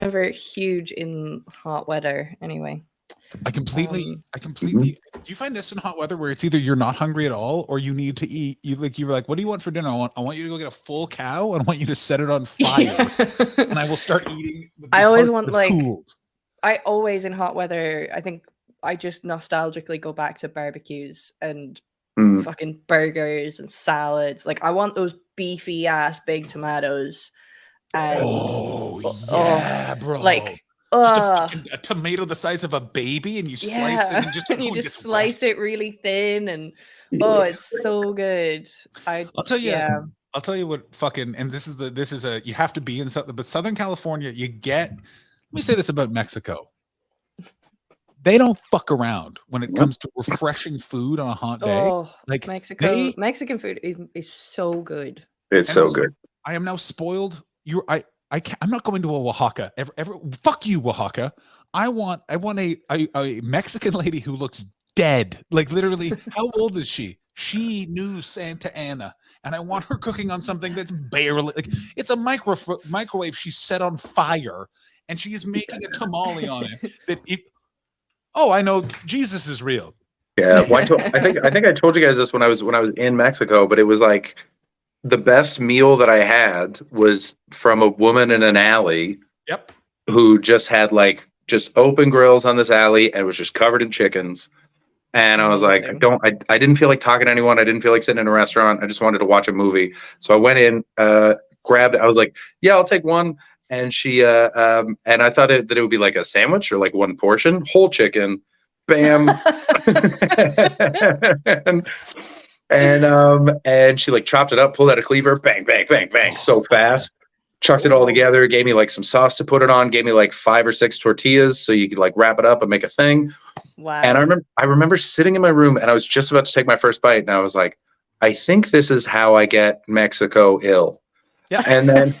never huge in hot weather anyway. I completely. Do you find this in hot weather where it's either you're not hungry at all or you need to eat? You were like, what do you want for dinner? I want you to go get a full cow and I want you to set it on fire, and I will start eating. I always want cooled. I always in hot weather. I think I just nostalgically go back to barbecues and fucking burgers and salads. Like I want those beefy ass big tomatoes. And bro! Like just a tomato the size of a baby, and you slice it and just and you just slice it really thin, and it's so good. I'll tell you. Yeah. I'll tell you what fucking, and this is a you have to be in but Southern California. You get. Let me say this about Mexico. They don't fuck around when it comes to refreshing food on a hot day. Like Mexican food is so good. It's so good. I am now spoiled. I'm not going to a Oaxaca ever. Fuck you, Oaxaca. I want a Mexican lady who looks dead. Like literally, how old is she? She knew Santa Ana, and I want her cooking on something that's barely like it's a microwave. She's set on fire, and she is making a tamale on it. I know Jesus is real. Yeah, I think I told you guys this when I was in Mexico, but it was like. The best meal that I had was from a woman in an alley. Yep. Who just had just open grills on this alley and was just covered in chickens. And I was like, I didn't feel like talking to anyone. I didn't feel like sitting in a restaurant. I just wanted to watch a movie. So I went in, grabbed it. I was like, yeah, I'll take one. And she, and I thought that it would be like a sandwich or like one portion, whole chicken, bam. And she chopped it up, pulled out a cleaver, bang, bang, bang, bang, so fast, chucked it all together, gave me some sauce to put it on, gave me 5 or 6 tortillas so you could wrap it up and make a thing. Wow. And I remember sitting in my room and I was just about to take my first bite and I was like, I think this is how I get Mexico ill. Yeah. And then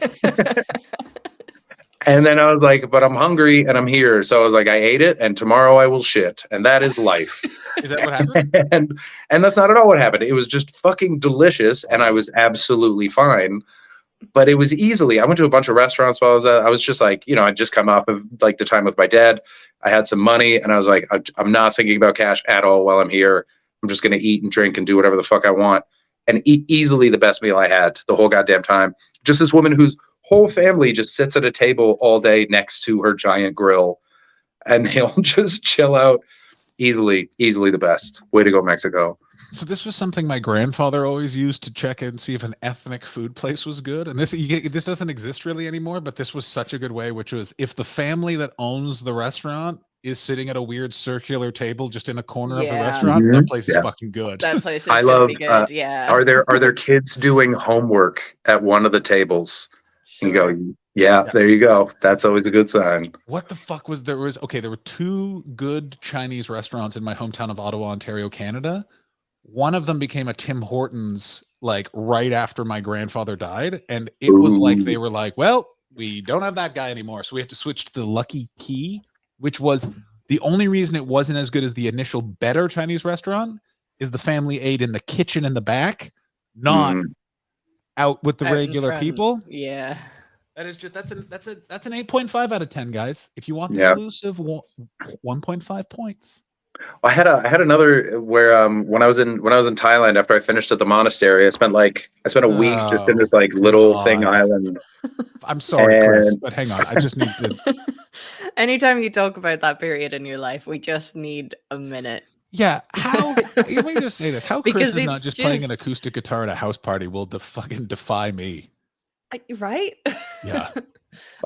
and then I was like, but I'm hungry and I'm here. So I was like, I ate it and tomorrow I will shit. And that is life. Is that what happened? And that's not at all what happened. It was just fucking delicious and I was absolutely fine. But it was I went to a bunch of restaurants while I was just I'd just come off of the time with my dad. I had some money and I was like, I'm not thinking about cash at all while I'm here. I'm just going to eat and drink and do whatever the fuck I want. And eat easily the best meal I had the whole goddamn time. Just this woman whose whole family just sits at a table all day next to her giant grill and they'll just chill out. Easily the best. Way to go, Mexico. So this was something my grandfather always used to check and see if an ethnic food place was good. And this doesn't exist really anymore, but this was such a good way, which was if the family that owns the restaurant is sitting at a weird circular table just in a corner of the restaurant, that place is fucking good. That place is gonna be good. Yeah. Are there kids doing homework at one of the tables? Sure. You go, yeah, there you go. That's always a good sign. What the fuck was there were 2 good Chinese restaurants in my hometown of Ottawa, Ontario, Canada. One of them became a Tim Hortons right after my grandfather died. And it was they were like, well, we don't have that guy anymore. So we have to switch to the Lucky Key, which was the only reason it wasn't as good as the initial better Chinese restaurant is the family ate in the kitchen in the back, not out with the regular people. Yeah. That is just that's an 8.5 out of 10, guys. If you want the elusive 1.5 points. I had another where when I was in Thailand after I finished at the monastery, I spent a week just in this little thing island. I'm sorry, Chris, but hang on. I just need to. Anytime you talk about that period in your life, we just need a minute. Yeah, how? Let me just say this: how Chris is not just playing an acoustic guitar at a house party will fucking defy me. Right? Yeah.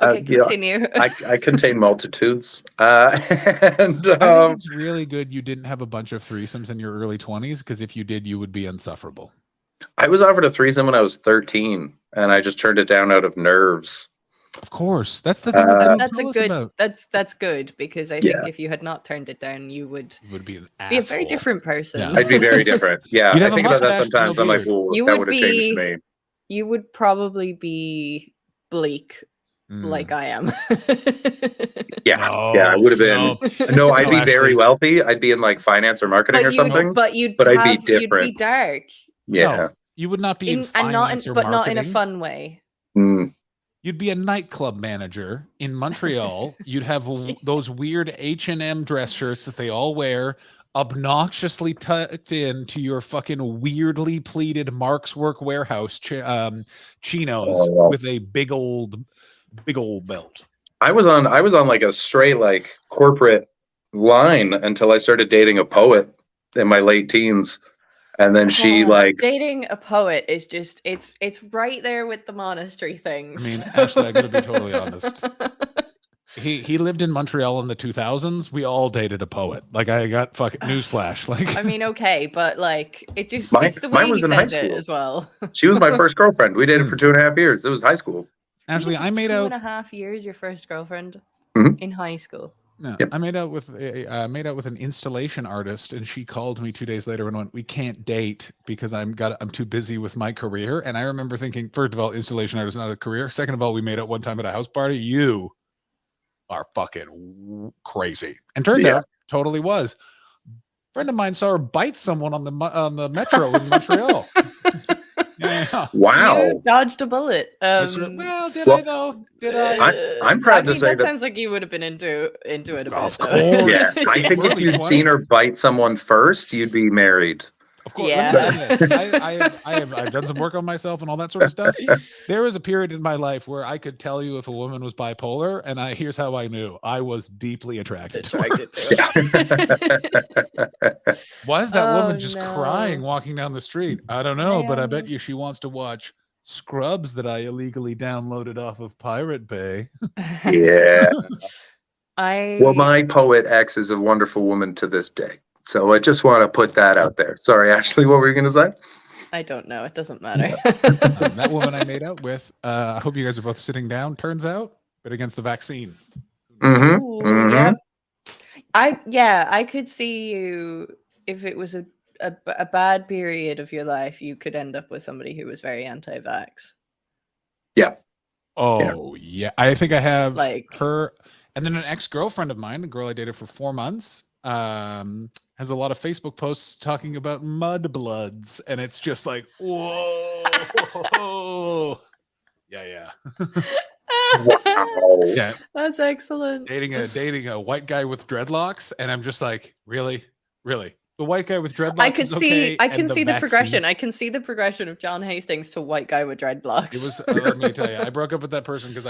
Okay, continue. I contain multitudes. I think it's really good you didn't have a bunch of threesomes in your early 20s, because if you did, you would be insufferable. I was offered a threesome when I was 13, and I just turned it down out of nerves. Of course, that's the thing. That's good, because I think if you had not turned it down, you would be an be a very different person. Yeah. I'd be very different. Yeah, I think about that sometimes. I'm like, well, that would have changed me. You would probably be bleak. Like I am. Yeah, I would have been. No, I'd be very wealthy. I'd be in finance or marketing or something. But I'd be different. You'd be dark. Yeah, no, you would not be in finance or marketing. But not in a fun way. You You'd be a nightclub manager in Montreal. You'd have those weird H&M dress shirts that they all wear, obnoxiously tucked into your fucking weirdly pleated Mark's Work Warehouse chinos with a big old belt. I was on like a straight like corporate line until I started dating a poet in my late teens. And then she like dating a poet is just it's right there with the monastery things. I mean, actually, I gotta be totally honest. He lived in Montreal in the 2000s. We all dated a poet. Like, I got fucking newsflash. Like, I mean, okay, but like it just it's the way mine was he in high says it school as well. She was my first girlfriend. We dated for 2.5 years. It was high school. Actually, I made out 2.5 years. Your first girlfriend in high school. No, yep. I made out with an installation artist, and she called me 2 days later and went, "We can't date because I'm too busy with my career." And I remember thinking, first of all, installation artist not a career. Second of all, we made out one time at a house party. You are fucking crazy, and turned out totally was. A friend of mine saw her bite someone on the metro in Montreal. Yeah. Wow. You dodged a bullet. Well, did I though? Did I? I'm proud to say that sounds like you would have been into it a bit. Of though. course. Yeah. I think if you'd seen her bite someone first, you'd be married. Of course. Yeah. Let me say this. I've done some work on myself and all that sort of stuff. There was a period in my life where I could tell you if a woman was bipolar, and here's how I knew. I was deeply attracted to her. Why is that woman just crying walking down the street? I don't know, but I bet you she wants to watch Scrubs that I illegally downloaded off of Pirate Bay. Yeah. Well, my poet ex is a wonderful woman to this day. So I just want to put that out there. Sorry, Ashley, what were you going to say? I don't know. It doesn't matter. That woman I made out with, I hope you guys are both sitting down, turns out, but against the vaccine. Mm-hmm. Ooh, Mm-hmm. Yeah. I could see you, if it was a bad period of your life, you could end up with somebody who was very anti-vax. Yeah. Oh, yeah. I think I have like her, and then an ex-girlfriend of mine, a girl I dated for 4 months, has a lot of Facebook posts talking about mudbloods, and it's just like, whoa. Yeah. Wow. Yeah. That's excellent. Dating a white guy with dreadlocks, and I'm just like, really? The white guy with dreadlocks. I can see the progression. I can see the progression of John Hastings to white guy with dreadlocks. It was. Let me tell you, I broke up with that person because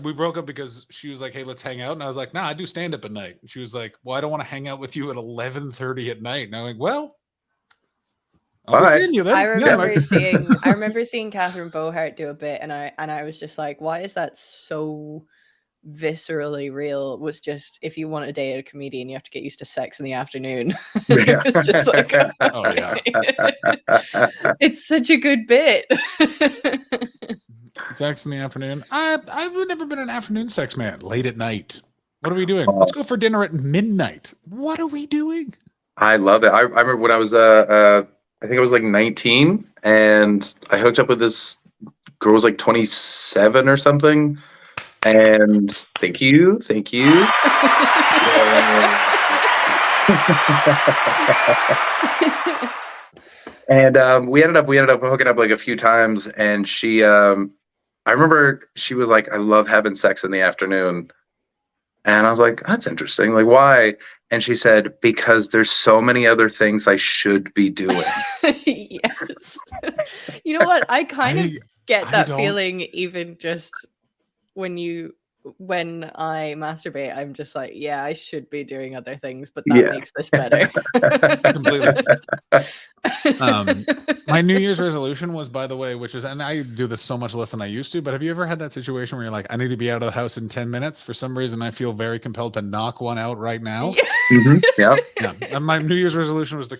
we broke up because she was like, "Hey, let's hang out," and I was like, "Nah, I do stand up at night." And she was like, "Well, I don't want to hang out with you at 11:30 at night." And I'm like, "Well, I'll be seeing you then." I remember seeing Catherine Bohart do a bit, and I was just like, "Why is that so viscerally real?" Was just, if you want to date a comedian, you have to get used to sex in the afternoon. It's just like, oh yeah, it's such a good bit. Sex in the afternoon. I've never been an afternoon sex man. Late at night. What are we doing? Let's go for dinner at midnight. What are we doing? I love it. I remember when I was I think I was like 19, and I hooked up with this girl who was like 27 or something. And thank you. And we ended up hooking up like a few times, and she I remember she was like, "I love having sex in the afternoon." And I was like, "That's interesting. Like, why?" And she said, "Because there's so many other things I should be doing." Yes. You know what? I kind of get that feeling, even just when I masturbate. I'm just like, yeah, I should be doing other things, but that makes this better. Completely. My New Year's resolution was, by the way, which is, and I do this so much less than I used to, but have you ever had that situation where you're like, I need to be out of the house in 10 minutes? For some reason, I feel very compelled to knock one out right now. Mm-hmm. Yeah. And my New Year's resolution was to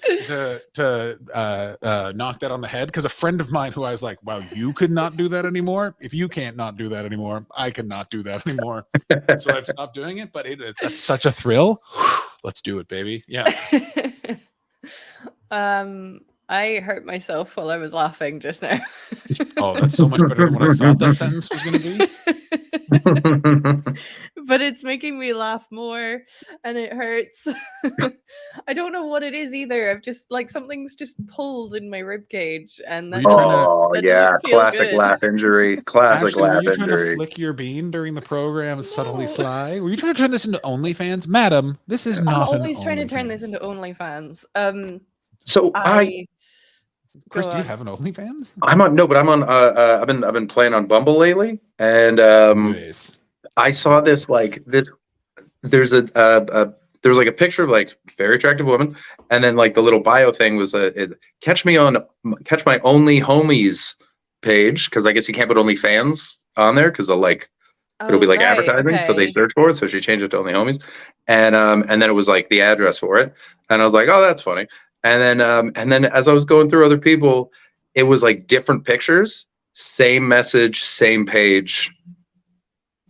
knock that on the head, because a friend of mine who I was like, wow, you could not do that anymore. If you can't not do that anymore, I cannot do that anymore. So I've stopped doing it, but that's such a thrill. Let's do it, baby. Yeah. I hurt myself while I was laughing just now. Oh, that's so much better than what I thought that sentence was going to be. but it's making me laugh more, and it hurts. I don't know what it is either. I've just like something's just pulled in my rib cage, and Were that you trying to- Oh that yeah, doesn't feel classic good. laugh injury. Classic Ashley, were laugh you trying to injury. flick your bean during the program subtly No. sly? Were you trying to turn this into OnlyFans? Madam, this is I'm not an always trying to turn this OnlyFans. into OnlyFans. So Chris, Go do you on. have an OnlyFans? I'm on no, but I'm on. I've been playing on Bumble lately, and Nice. I saw this like this. There's a there was like a picture of like very attractive woman, and then like the little bio thing was catch my only homies page, because I guess you can't put only fans on there because they'll like it'll be like right, advertising, so they okay. search for it. So she changed it to only homies, and then it was like the address for it, and I was like, oh, that's funny. And then as I was going through other people, it was like different pictures, same message, same page.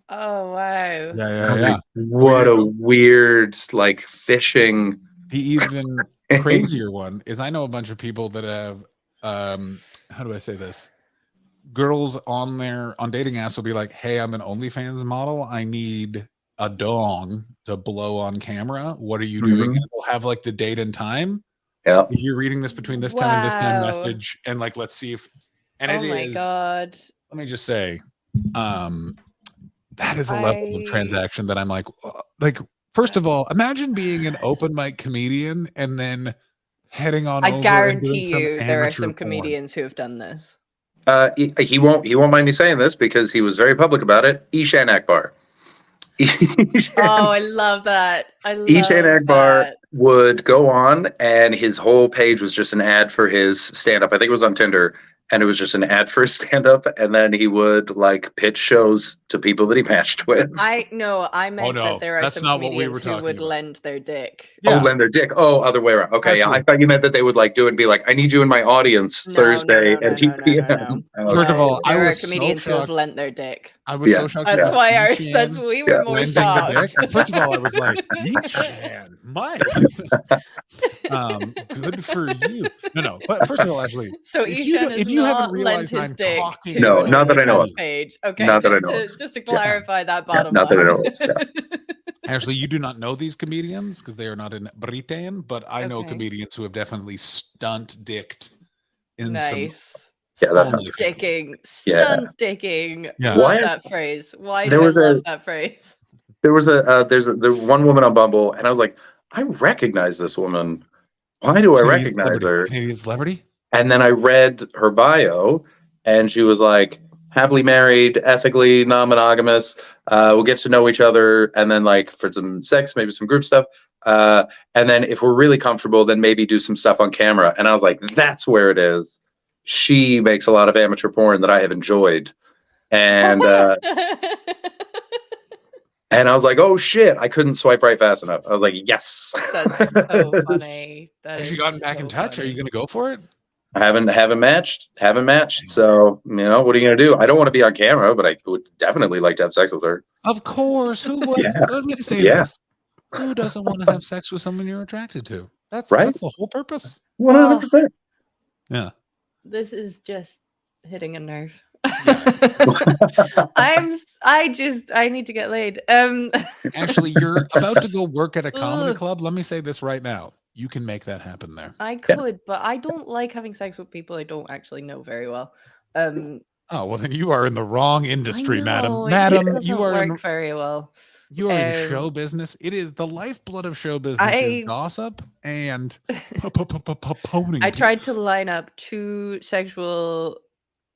Oh wow. Yeah. What a weird like phishing. The even crazier one is I know a bunch of people that have how do I say this? Girls on dating apps will be like, hey, I'm an OnlyFans model. I need a dong to blow on camera. What are you doing? And we'll have like the date and time. Yeah. If you're reading this between this time and this time Wow. message, and like let's see if Oh my god. let me just say, that is a level of transaction that I'm like, first of all, imagine being an open mic comedian and then heading on over I and guarantee doing you there are amateur some porn. comedians who have done this. He won't mind me saying this because he was very public about it. Ishan Akbar. Oh, I love that. Ishan Akbar would go on, and his whole page was just an ad for his stand-up. I think it was on Tinder, and it was just an ad for his stand-up, and then he would like pitch shows to people that he matched with. I meant that there are some comedians who would lend their dick. Yeah. Oh, lend their dick. Oh, other way around. Okay, yeah, I thought you meant that they would like do it and be like, I need you in my audience Thursday at 8 p.m. First of all, there are comedians who have lent their dick. I was so shocked. That's why we were more shocked. First of all, I was like, Ishan, my good for you. No. But first of all, Ashley, so Ishan is not lent his dick to not that I know of. Page. Okay, not that I know just to clarify that bottom not line. That I know of. Ashley, you do not know these comedians because they are not in Britain, but I know comedians who have definitely stunt-dicked in some. Yeah, that's dicking. Stunt dicking. Yeah. Love that phrase. Why do I love that phrase? There was there's one woman on Bumble, and I was like, I recognize this woman. Why do I recognize her? Canadian celebrity. And then I read her bio, and she was like, happily married, ethically non-monogamous. We'll get to know each other, and then like for some sex, maybe some group stuff. And then if we're really comfortable, then maybe do some stuff on camera. And I was like, that's where it is. She makes a lot of amateur porn that I have enjoyed. And and I was like, oh shit, I couldn't swipe right fast enough. I was like, yes. That's so funny. Has she gotten back in touch? Are you going to go for it? I haven't matched. So, what are you going to do? I don't want to be on camera, but I would definitely like to have sex with her. Of course. Who would? Let me say this. Who doesn't want to have sex with someone you're attracted to? That's the whole purpose. 100%. Yeah. This is just hitting a nerve. Yeah. I need to get laid. Ashley, you're about to go work at a comedy club. Let me say this right now. You can make that happen there. I could, but I don't like having sex with people I don't actually know very well. Oh, well, then you are in the wrong industry, madam. Madam, you are very well. You are in show business. It is the lifeblood of show business is gossip and poning. I tried to line up 2 sexual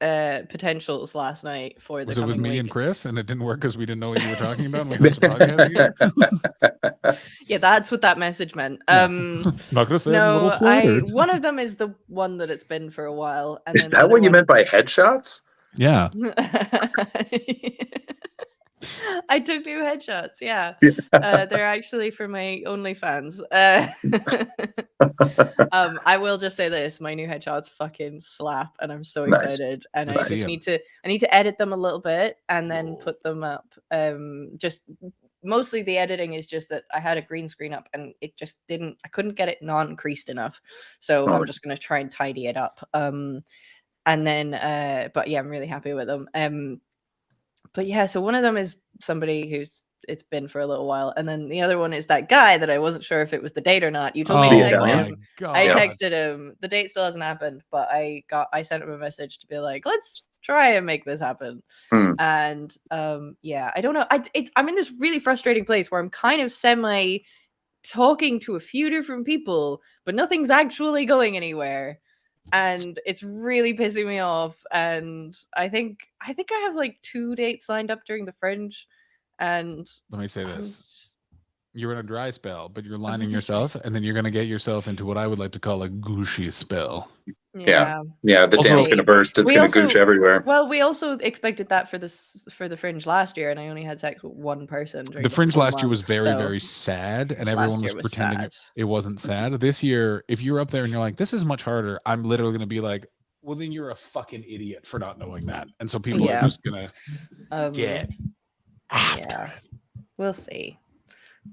potentials last night for the. Was it with me and Chris, and it didn't work because we didn't know what you were talking about? And we host a podcast again? Yeah, that's what that message meant. Not gonna say one of them is the one that it's been for a while. And is that what you meant by headshots? Yeah. I took new headshots. Yeah, they're actually for my OnlyFans. I will just say this: my new headshots fucking slap, and I'm so excited. And I just need to edit them a little bit and then put them up. Just mostly the editing is just that I had a green screen up and it just I couldn't get it non-creased enough. So I'm just gonna try and tidy it up. And then, but yeah, I'm really happy with them. But yeah, so one of them is somebody who's it's been for a little while. And then the other one is that guy that I wasn't sure if it was the date or not. You told me The to text Italian? him. God. I texted him. The date still hasn't happened, but I sent him a message to be like, let's try and make this happen. And yeah, I don't know. I'm in this really frustrating place where I'm kind of semi talking to a few different people, but nothing's actually going anywhere. And it's really pissing me off. And I think I have like 2 dates lined up during the Fringe. And let me say this. You're in a dry spell, but you're lining yourself, and then you're going to get yourself into what I would like to call a gooshy spell. Yeah. The Also, dam's going to burst. It's going to goosh everywhere. Well, we also expected that for the Fringe last year, and I only had sex with one person. The Fringe last year was very sad, and everyone was pretending it wasn't sad. This year, if you're up there and you're like, this is much harder, I'm literally going to be like, well, then you're a fucking idiot for not knowing that. And so people are just going to get after it. We'll see.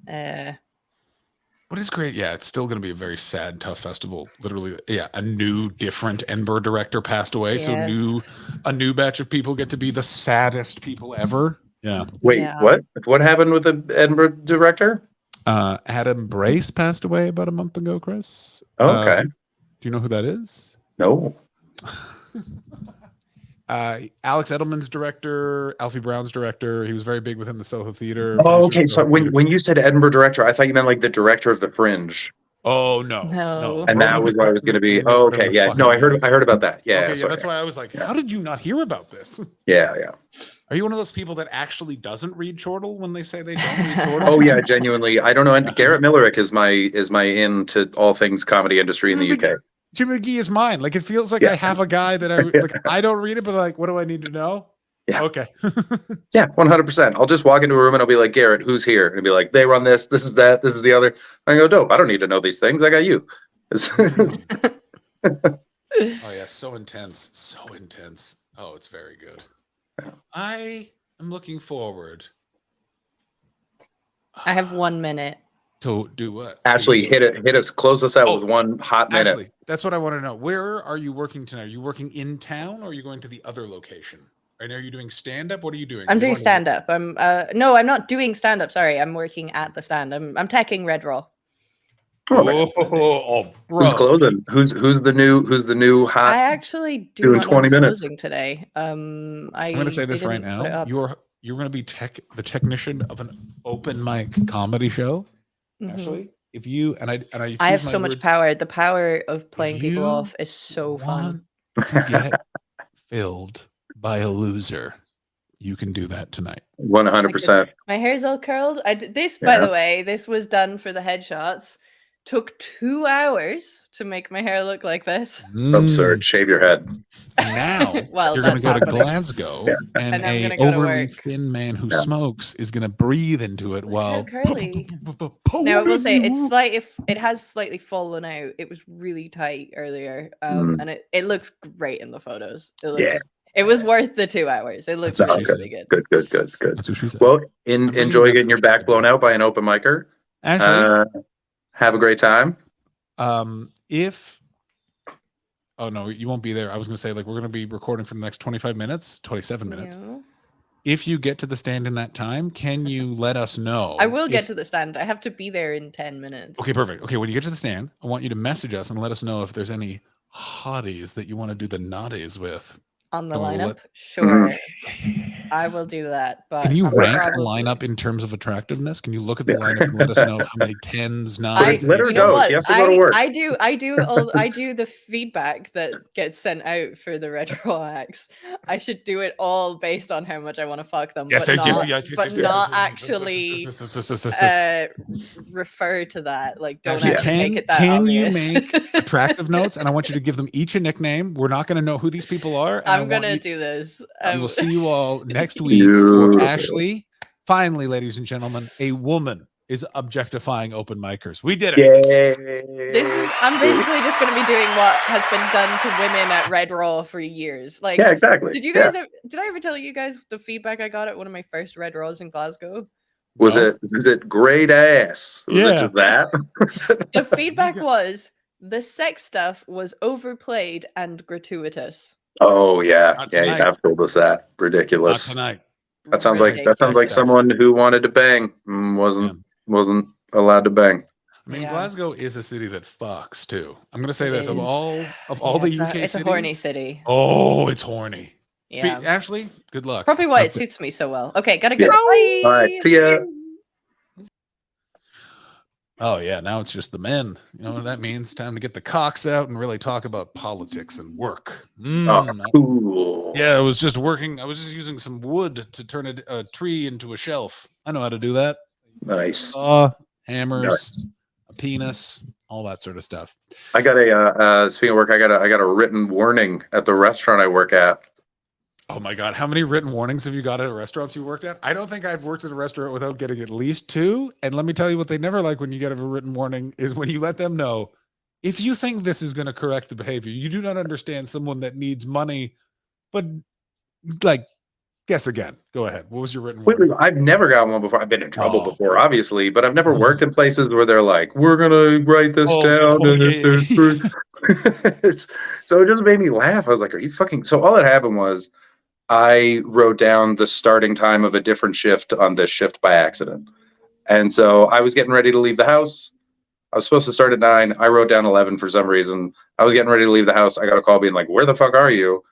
What is great? Yeah, it's still going to be a very sad, tough festival. Literally, a new, different Edinburgh director passed away, yes. so a new batch of people get to be the saddest people ever. Yeah. Wait, what? What happened with the Edinburgh director? Adam Brace passed away about a month ago. Chris. Oh, okay. Do you know who that is? No. Alex Edelman's director, Alfie Brown's director. He was very big within the Soho Theatre. Oh, okay. So when you said Edinburgh director, I thought you meant like the director of the Fringe. Oh no. And that was what I was going to be. Oh, okay. Yeah. No, I heard about that. Yeah. Okay, that's why I was like, how did you not hear about this? Yeah. Are you one of those people that actually doesn't read Chortle when they say they don't read Chortle? Oh yeah, genuinely. I don't know. And Garrett Millerick is my in to all things comedy industry in the UK. Jim McGee is mine. Like, it feels like I have a guy that I don't read it, but like, what do I need to know? Yeah. Okay. Yeah, 100%. I'll just walk into a room and I'll be like, Garrett, who's here? And be like, they run this is that, this is the other. I go, dope. I don't need to know these things. I got you. Oh yeah, so intense. Oh, it's very good. I am looking forward. I have 1 minute. To do what? Ashley, hit us. Close us out with one hot minute. Ashley, that's what I want to know. Where are you working tonight? Are you working in town, or are you going to the other location? And are you doing stand-up? What are you doing? I'm doing stand-up. I'm not doing stand-up. Sorry, I'm working at the stand. I'm teching Red Raw. Oh, who's closing? Who's the new hot? I actually do not 20 know minutes closing today. I'm going to say this right now. You're going to be the technician of an open mic comedy show. Ashley, if you and I have so much power. The power of playing people off is so fun. To get filled by a loser, you can do that tonight. 100%. My hair's all curled. By the way, this was done for the headshots. Took 2 hours to make my hair look like this. Absurd. Shave your head. Now you're going to go to Glasgow, and an overly thin man who smokes is going to breathe into it while. Now I will say it has slightly fallen out. It was really tight earlier, and it looks great in the photos. It was worth the 2 hours. It looks really good. Good. That's what she said. Well, enjoy getting your back blown out by an open micer. Ashley, have a great time. Oh no, you won't be there. I was going to say, like, we're going to be recording for the next 27 minutes. Yes. If you get to the stand in that time, can you let us know? I will get to the stand. I have to be there in 10 minutes. Okay, perfect. Okay, when you get to the stand, I want you to message us and let us know if there's any hotties that you want to do the naughties with. On the lineup? Sure. I will do that. But can you rank the lineup in terms of attractiveness? Can you look at the lineup and let us know how many 10s, 9s? Let her go. She has to go to work. I do the feedback that gets sent out for the Red Raw acts. I should do it all based on how much I want to fuck them, but not actually refer to that. Like, don't actually make it that Can obvious. you make attractive notes? And I want you to give them each a nickname. We're not going to know who these people are. I'm going to do this. We will see you all next week for Ashley. Finally, ladies and gentlemen, a woman is objectifying open micers. We did it. I'm basically just going to be doing what has been done to women at Red Raw for years. Like, yeah, exactly. Did you guys? Did I ever tell you guys the feedback I got at one of my first Red Raws in Glasgow? Was it great ass? Was it just that? The feedback was the sex stuff was overplayed and gratuitous. Oh yeah, you have told us that. Ridiculous. Not tonight. That sounds like ridiculous. someone who wanted to bang wasn't allowed to bang. I mean, Yeah. Glasgow is a city that fucks too. I'm gonna say It this is. of all Yeah, the UK it's cities. a horny city. Oh, it's horny. Yeah. Ashley, good luck. Probably why it suits me so well. Okay, gotta go. Yeah. Bye. All right, see ya. Oh yeah, now it's just the men. You know what that means? Time to get the cocks out and really talk about politics and work. Oh, cool. Yeah, I was just using some wood to turn a tree into a shelf. I know how to do that. Nice. Hammers, Nice. a penis, all that sort of stuff. I got a speaking of work, I got a written warning at the restaurant I work at. Oh my God. How many written warnings have you got at restaurants you worked at? I don't think I've worked at a restaurant without getting at least 2. And let me tell you what they never like when you get a written warning is when you let them know, if you think this is going to correct the behavior, you do not understand someone that needs money, but like, guess again. Go ahead. What was your written warning? I've never got one before. I've been in trouble before, obviously, but I've never worked in places where they're like, we're going to write this down. So it just made me laugh. I was like, are you fucking... So all that happened was I wrote down the starting time of a different shift on this shift by accident. And so I was getting ready to leave the house. I was supposed to start at 9. I wrote down 11 for some reason. I was getting ready to leave the house. I got a call being like, where the fuck are you?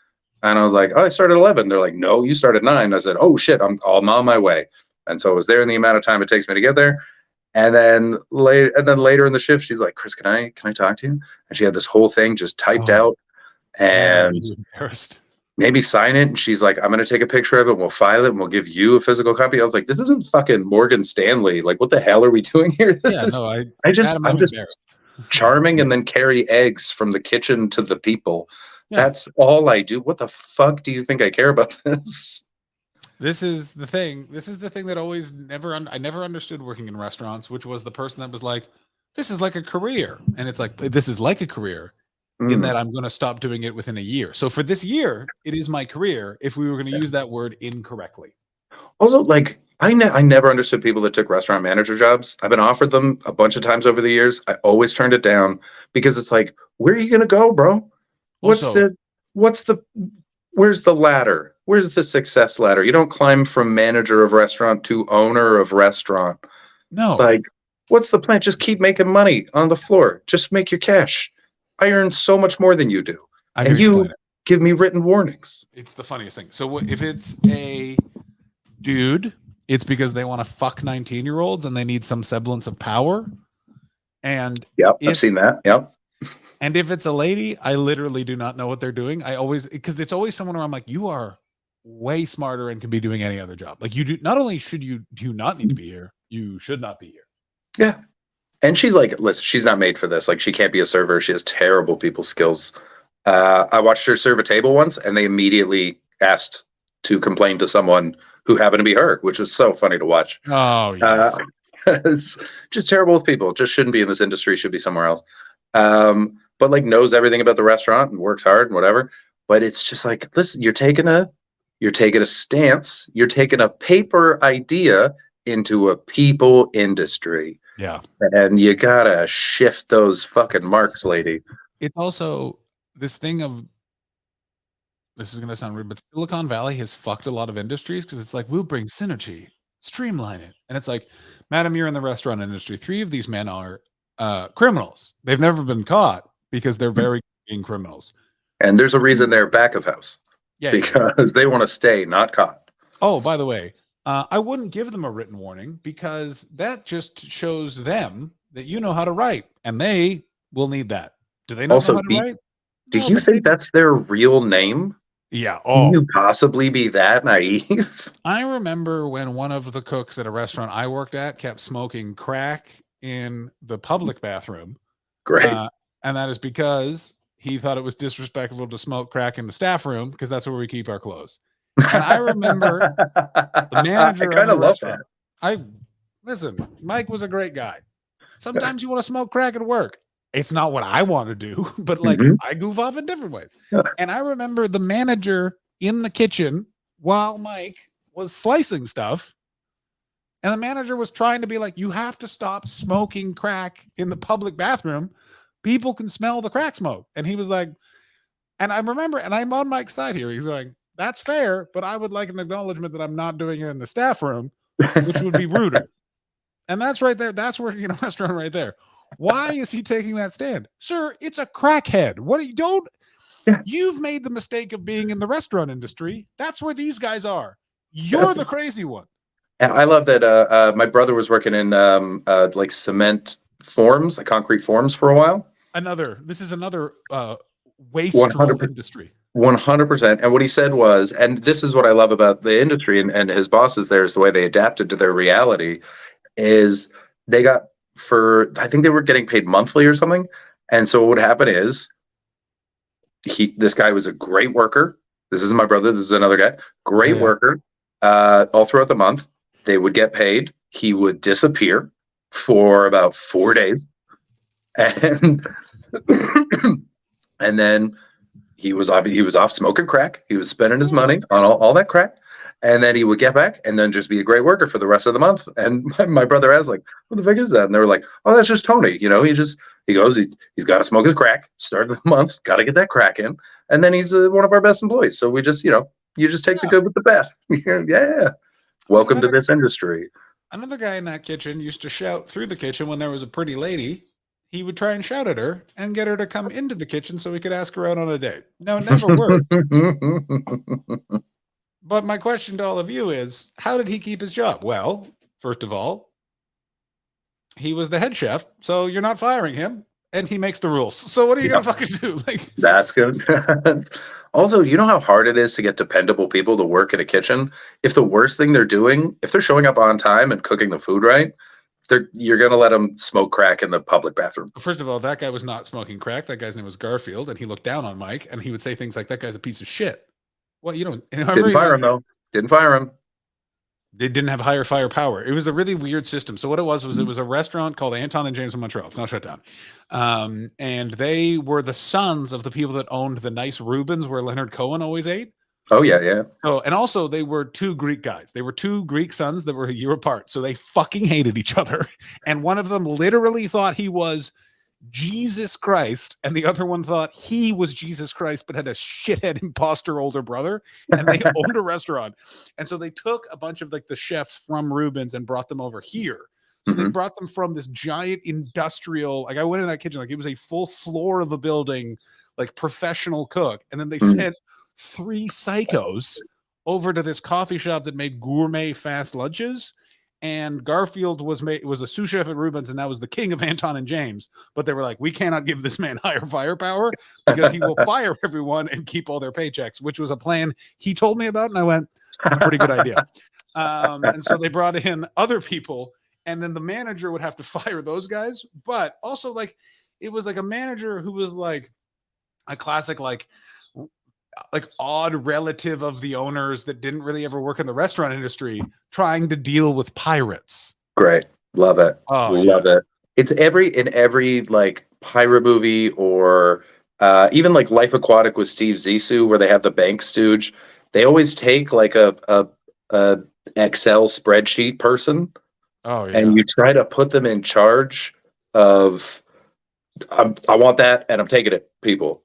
And I was like, oh, I started at 11. They're like, no, you started at 9. I said, oh shit, I'm on my way. And so I was there in the amount of time it takes me to get there. And then later in the shift, she's like, Chris, can I talk to you? And she had this whole thing just typed out and embarrassed. Maybe sign it. And she's like, I'm going to take a picture of it. And we'll file it and we'll give you a physical copy. I was like, this isn't fucking Morgan Stanley. Like, what the hell are we doing here? I'm just charming and then carry eggs from the kitchen to the people. Yeah. That's all I do. What the fuck do you think I care about this? This is the thing. This is the thing that I never understood working in restaurants, which was the person that was like, this is like a career. And it's like, this is like a career. In that I'm going to stop doing it within a year. So for this year, it is my career if we were going to use that word incorrectly. Also, like, I never understood people that took restaurant manager jobs. I've been offered them a bunch of times over the years. I always turned it down because it's like, where are you going to go, bro? Where's the ladder? Where's the success ladder? You don't climb from manager of restaurant to owner of restaurant. No. Like, what's the plan? Just keep making money on the floor. Just make your cash. I earn so much more than you do. And you give me written warnings. It's the funniest thing. So if it's a dude, it's because they want to fuck 19-year-olds and they need some semblance of power. And I've seen that. Yep. And if it's a lady, I literally do not know what they're doing. Because it's always someone where I'm like, you are way smarter and can be doing any other job. Like, you do not only do you not need to be here, you should not be here. Yeah. And she's like, listen, she's not made for this. Like, she can't be a server. She has terrible people skills. I watched her serve a table once, and they immediately asked to complain to someone who happened to be her, which was so funny to watch. Oh, yes. It's just terrible with people. Just shouldn't be in this industry. Should be somewhere else. But like knows everything about the restaurant and works hard and whatever. But it's just like, listen, you're taking a stance. You're taking a paper idea into a people industry. Yeah. And you gotta shift those fucking marks, lady. It's also this thing of, this is going to sound weird, but Silicon Valley has fucked a lot of industries because it's like, we'll bring synergy, streamline it. And it's like, madam, you're in the restaurant industry. 3 of these men are criminals. They've never been caught because they're very being criminals. And there's a reason they're back of house. Yeah. Because they want to stay, not caught. Oh, by the way, I wouldn't give them a written warning because that just shows them that you know how to write, and they will need that. Do they not know how to write? Do you think that's their real name? Yeah. Oh. Can you possibly be that naive? I remember when one of the cooks at a restaurant I worked at kept smoking crack in the public bathroom. Great. And that is because he thought it was disrespectful to smoke crack in the staff room because that's where we keep our clothes. And I remember the manager of the restaurant. Listen, Mike was a great guy. Sometimes you want to smoke crack at work. It's not what I want to do, but like I goof off in different ways. Yeah. And I remember the manager in the kitchen while Mike was slicing stuff. And the manager was trying to be like, you have to stop smoking crack in the public bathroom. People can smell the crack smoke. And he was like, and I remember, and I'm on Mike's side here. He's going, That's fair, but I would like an acknowledgement that I'm not doing it in the staff room, which would be ruder. And that's right there. That's working in a restaurant right there. Why is he taking that stand? Sir, it's a crackhead. What do you don't? You've made the mistake of being in the restaurant industry. That's where these guys are. You're the crazy one. And I love that my brother was working in like cement forms, like concrete forms for a while. This is another wastrel industry. 100%. And what he said was, and this is what I love about the industry and his bosses there, is the way they adapted to their reality, is they got I think they were getting paid monthly or something. And so what would happen is this guy was a great worker. This isn't my brother. This is another guy. Great worker. All throughout the month, they would get paid. He would disappear for about 4 days. And and then he was off smoking crack. He was spending his money on all that crack, and then he would get back and then just be a great worker for the rest of the month. And my brother asked, like, "What the fuck is that?" And they were like, "Oh, that's just Tony. You know, he goes, he's got to smoke his crack. Start of the month, got to get that crack in, and then he's one of our best employees. So we just, you just take the good with the bad. Yeah. Welcome to this industry." Another guy in that kitchen used to shout through the kitchen when there was a pretty lady. He would try and shout at her and get her to come into the kitchen so he could ask her out on a date. Now, it never worked. But my question to all of you is, how did he keep his job? Well, first of all, he was the head chef, so you're not firing him, and he makes the rules. So what are you going to fucking do? Like, that's good. Also, you know how hard it is to get dependable people to work in a kitchen? If the worst thing they're doing, if they're showing up on time and cooking the food right, you're going to let them smoke crack in the public bathroom. First of all, that guy was not smoking crack. That guy's name was Garfield, and he looked down on Mike, and he would say things like, "That guy's a piece of shit." Well, didn't fire him, though. Didn't fire him. They didn't have higher firepower. It was a really weird system. So what it was it was a restaurant called Anton and James in Montreal. It's now shut down. And they were the sons of the people that owned the nice Reubens where Leonard Cohen always ate. Oh, yeah. So, and also they were two Greek guys. They were two Greek sons that were a year apart. So they fucking hated each other. And one of them literally thought he was Jesus Christ, and the other one thought he was Jesus Christ, but had a shithead imposter older brother, and they owned a restaurant. And so they took a bunch of like the chefs from Reubens and brought them over here. So they brought them from this giant industrial, like I went in that kitchen, like it was a full floor of a building, like professional cook. And then they sent 3 psychos over to this coffee shop that made gourmet fast lunches. And Garfield was a sous chef at Reubens, and that was the king of Anton and James. But they were like, we cannot give this man higher firepower because he will fire everyone and keep all their paychecks, which was a plan he told me about. And I went, that's a pretty good idea. And so they brought in other people, and then the manager would have to fire those guys. But also, like, it was like a manager who was like a classic, like odd relative of the owners that didn't really ever work in the restaurant industry, trying to deal with pirates. Great. Love it. Love it. It's in every like pirate movie or even like Life Aquatic with Steve Zissou, where they have the bank stooge. They always take like a Excel spreadsheet person. Oh, yeah. And you try to put them in charge of, I want that and I'm taking it, people.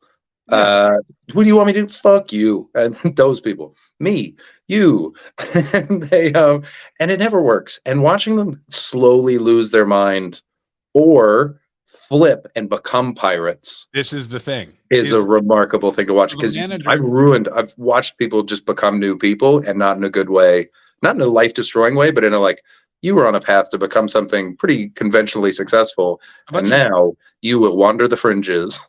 Yeah. What do you want me to do? Fuck you. And those people, me, you, and they, and it never works. And watching them slowly lose their mind or flip and become pirates. This is the thing. Is a remarkable thing to watch, because I've watched people just become new people, and not in a good way, not in a life destroying way, but in a like, you were on a path to become something pretty conventionally successful. And now you will wander the fringes.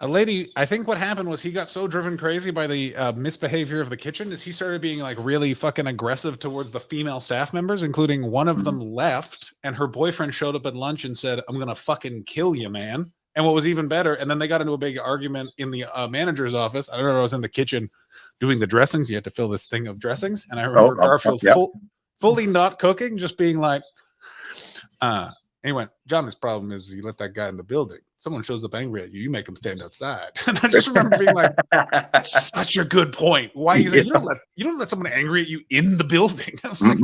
A lady, I think what happened was he got so driven crazy by the misbehavior of the kitchen is he started being like really fucking aggressive towards the female staff members, including one of them left, and her boyfriend showed up at lunch and said, "I'm going to fucking kill you, man." And what was even better, and then they got into a big argument in the manager's office. I remember I was in the kitchen doing the dressings. You had to fill this thing of dressings. And I remember Garfield fully not cooking, just being like, and he went, "John, this problem is you let that guy in the building. Someone shows up angry at you, you make them stand outside." And I just remember being like, "That's such a good point." Why he's like, you don't let someone angry at you in the building. I was like,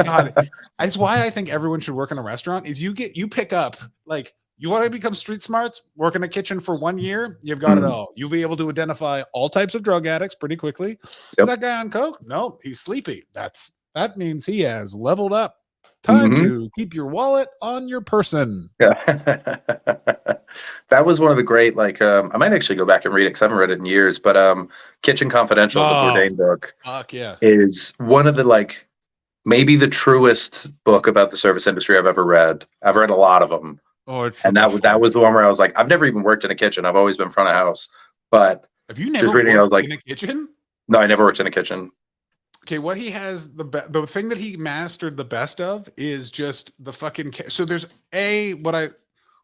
God, that's why I think everyone should work in a restaurant. Is you pick up like You want to become street smarts? Work in a kitchen for 1 year? You've got it all. You'll be able to identify all types of drug addicts pretty quickly. Is that guy on coke? No, he's sleepy. That means he has leveled up. Time to keep your wallet on your person. Yeah. That was one of the great, like, I might actually go back and read it because I haven't read it in years, but Kitchen Confidential, the Bourdain book, fuck yeah, is one of the, like, maybe the truest book about the service industry I've ever read. I've read a lot of them. Oh, and that was the one where I was like, I've never even worked in a kitchen. I've always been front of house. But have you never just reading, I was like, in a kitchen? No, I never worked in a kitchen. Okay, what he has the thing that he mastered the best of is just the fucking. So there's what I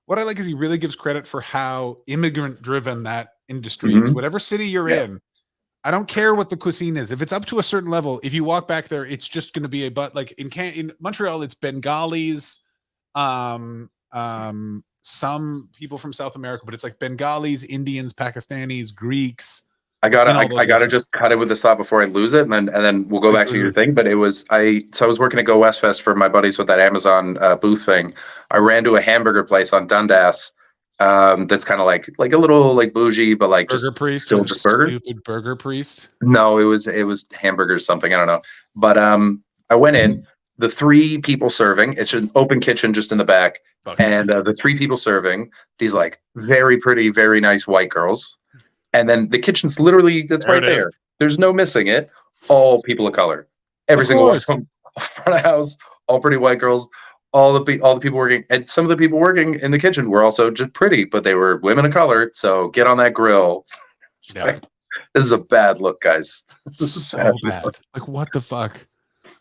like is he really gives credit for how immigrant driven that industry is. Whatever city you're in, I don't care what the cuisine is. If it's up to a certain level, if you walk back there, it's just going to be like in Montreal, it's Bengalis, some people from South America, but it's like Bengalis, Indians, Pakistanis, Greeks. I gotta just cut it with a stop before I lose it, and then we'll go back to your thing. But I was working at Go West Fest for my buddies with that Amazon booth thing. I ran to a hamburger place on Dundas. That's kind of like a little like bougie, but like Burger Priest, still just burger. Stupid Burger Priest. No, it was hamburgers something, I don't know. But I went in. The 3 people serving, it's an open kitchen just in the back, and the 3 people serving, these like very pretty, very nice white girls. And then the kitchen's literally, that's right there. There's no missing it. All people of color. Every single one from front of house, all pretty white girls, all the people working. And some of the people working in the kitchen were also just pretty, but they were women of color. So get on that grill. Like, this is a bad look, guys. This is so bad. Like, what the fuck?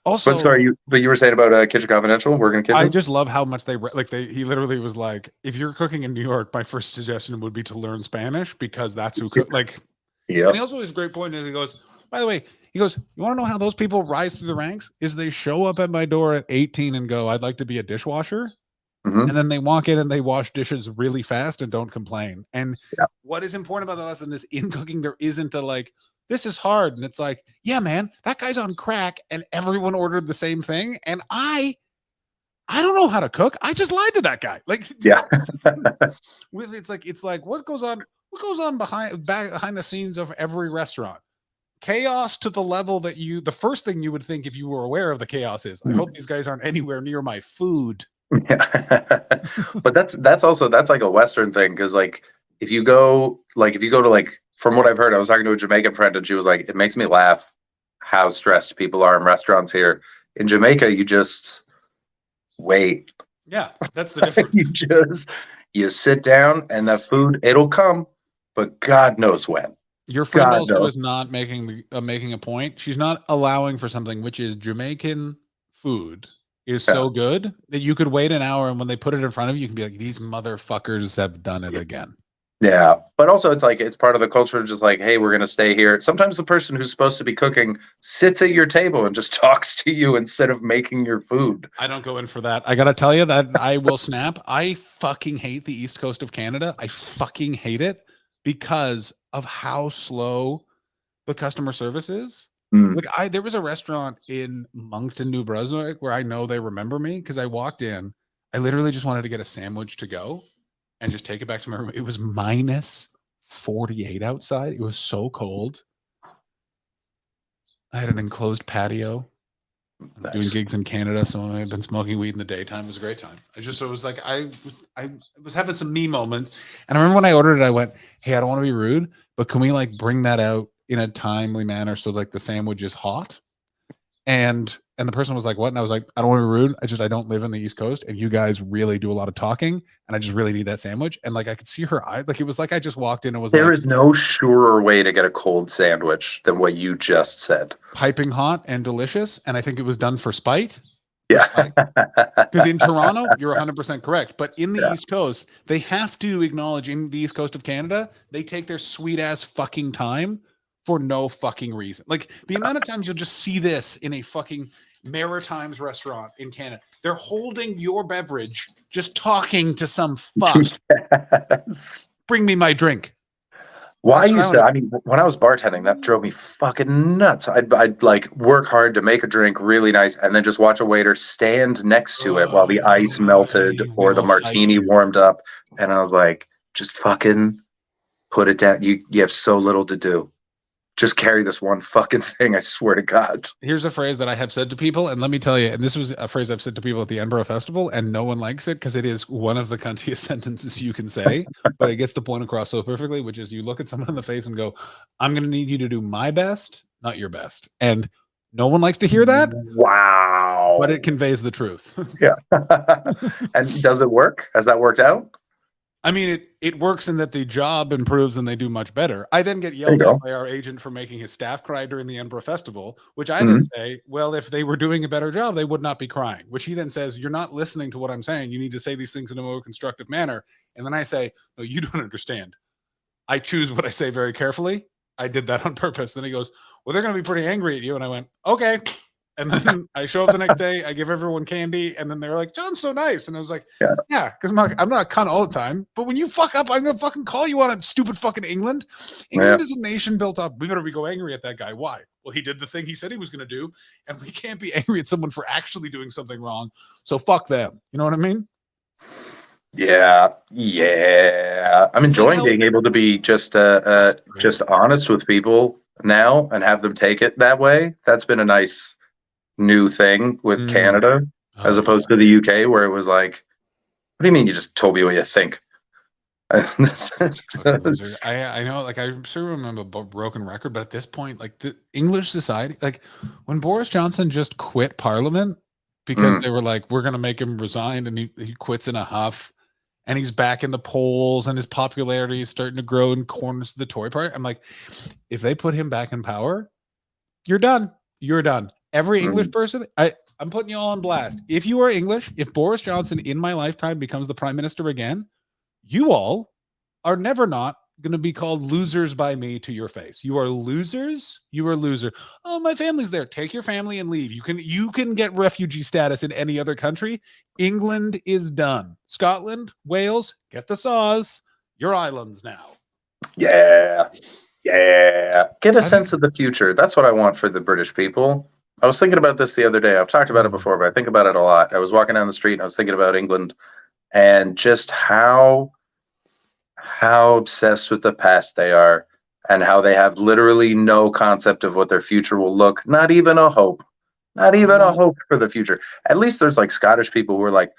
Also, but sorry, you were saying about Kitchen Confidential, working in kitchen? I just love how much he literally was like, if you're cooking in New York, my first suggestion would be to learn Spanish because that's who cook. Like, yeah. And he also has a great point. He goes, by the way, you want to know how those people rise through the ranks? Is they show up at my door at 18 and go, I'd like to be a dishwasher. And then they walk in and they wash dishes really fast and don't complain. And what is important about the lesson is in cooking, there isn't a like, this is hard. And it's like, yeah, man, that guy's on crack and everyone ordered the same thing. And I don't know how to cook. I just lied to that guy. Like, yeah. it's like what goes on behind the scenes of every restaurant? Chaos to the level that the first thing you would think if you were aware of the chaos is, I hope these guys aren't anywhere near my food. Yeah. But that's like a Western thing. Cause like, if you go to like, from what I've heard, I was talking to a Jamaican friend and she was like, it makes me laugh how stressed people are in restaurants here. In Jamaica, you just wait. Yeah, that's the difference. you sit down and the food, it'll come, but God knows when. Your friend also is not making a point. She's not allowing for something, which is Jamaican food is so good that you could wait an hour and when they put it in front of you, you can be like, these motherfuckers have done it again. Yeah, but also it's like it's part of the culture, just like, hey, we're gonna stay here. Sometimes the person who's supposed to be cooking sits at your table and just talks to you instead of making your food. I don't go in for that. I gotta tell you that I will snap. I fucking hate the East Coast of Canada. I fucking hate it because of how slow the customer service is. Like there was a restaurant in Moncton, New Brunswick, where I know they remember me because I walked in. I literally just wanted to get a sandwich to go and just take it back to my room. It was minus 48 outside. It was so cold. I had an enclosed patio. I'm doing gigs in Canada, so I've been smoking weed in the daytime. It was a great time. It was like I was having some me moments. And I remember when I ordered it, I went, hey, I don't want to be rude, but can we like bring that out in a timely manner so like the sandwich is hot? And the person was like, what? And I was like, I don't want to be rude. I don't live in the East Coast and you guys really do a lot of talking and I just really need that sandwich. And like, I could see her eye. Like, it was like, I just walked in and was there is no surer way to get a cold sandwich than what you just said. Piping hot and delicious. And I think it was done for spite. Yeah. Because in Toronto, you're 100% correct. But in the East Coast, they have to acknowledge in the East Coast of Canada, they take their sweet ass fucking time for no fucking reason. Like the amount of times you'll just see this in a fucking Maritimes restaurant in Canada. They're holding your beverage, just talking to some fuck. Yes. Bring me my drink. Well, I mean, when I was bartending, that drove me fucking nuts. I'd like work hard to make a drink really nice and then just watch a waiter stand next to it while the ice melted He or the will fight martini you. warmed up. And I was like, just fucking put it down. You have so little to do. Just carry this one fucking thing. I swear to God. Here's a phrase that I have said to people, and let me tell you, and this was a phrase I've said to people at the Edinburgh Festival, and no one likes it because it is one of the cuntiest sentences you can say, but it gets the point across so perfectly, which is you look at someone in the face and go, I'm going to need you to do my best, not your best. And no one likes to hear that. Wow. But it conveys the truth. Yeah. And does it work? Has that worked out? I mean, it works in that the job improves and they do much better. I then get yelled at by our agent for making his staff cry during the Edinburgh Festival, which I then say, well, if they were doing a better job, they would not be crying, which he then says, you're not listening to what I'm saying. You need to say these things in a more constructive manner. And then I say, no, you don't understand. I choose what I say very carefully. I did that on purpose. Then he goes, well, they're going to be pretty angry at you. And I went, okay. And then I show up the next day, I give everyone candy, and then they're like, John's so nice. And I was like, yeah, because I'm not a cunt all the time. But when you fuck up, I'm going to fucking call you on it, stupid fucking England. England is a nation built up. We better be go angry at that guy. Why? Well, he did the thing he said he was going to do, and we can't be angry at someone for actually doing something wrong. So fuck them. You know what I mean? Yeah. I'm enjoying being able to be just honest with people now and have them take it that way. That's been a nice new thing with Canada as opposed to the UK, where it was like, what do you mean you just told me what you think? I know, like, I sure remember broken record, but at this point, like, the English society, like when Boris Johnson just quit Parliament because they were like, we're gonna make him resign, and he quits in a huff, and he's back in the polls, and his popularity is starting to grow in corners of the Tory party. I'm like, if they put him back in power, you're done. Every English person, I'm putting you all on blast. If you are English, if Boris Johnson in my lifetime becomes the prime minister again, you all are never not going to be called losers by me to your face. You are losers. You are loser. Oh, my family's there. Take your family and leave. You can get refugee status in any other country. England is done. Scotland, Wales, get the saws. Your islands now. Yeah. Get a sense of the future. That's what I want for the British people. I was thinking about this the other day. I've talked about it before, but I think about it a lot. I was walking down the street and I was thinking about England and just how obsessed with the past they are, and how they have literally no concept of what their future will look. Not even a hope for the future. At least there's like Scottish people who are like,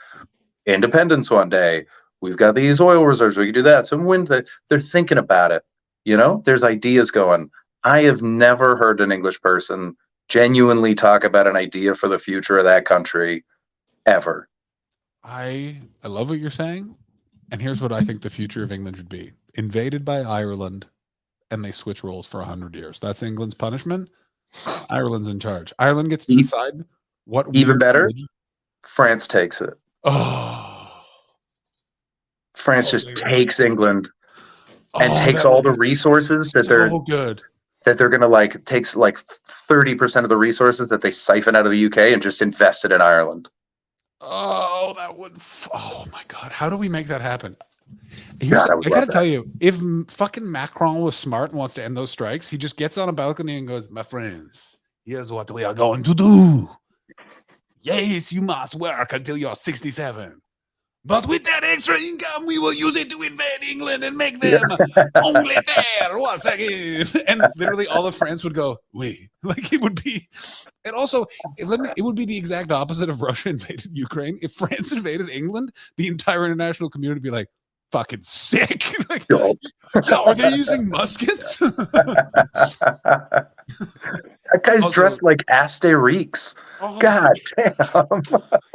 independence one day. We've got these oil reserves. We can do that. So when they're thinking about it, you know, there's ideas going. I have never heard an English person genuinely talk about an idea for the future of that country ever. I love what you're saying. And here's what I think the future of England should be. Invaded by Ireland, and they switch roles for 100 years. That's England's punishment. Ireland's in charge. Ireland gets to decide what. Even better, France takes it. France just takes England and takes all the resources that they're good. That they're gonna like takes like 30% of the resources that they siphon out of the UK and just invest it in Ireland. Oh, that would. Oh my God, how do we make that happen? I gotta tell you, if fucking Macron was smart and wants to end those strikes, he just gets on a balcony and goes, "My friends, here's what we are going to do. Yes, you must work until you're 67. But with that extra income, we will use it to invade England and make them only there once again." And literally all of France would go, "Wait," like it would be. And also, it would be the exact opposite of Russia invaded Ukraine. If France invaded England, the entire international community would be like, "Fucking sick!" Like, are they using muskets? That guy's also dressed like Asterix. God damn.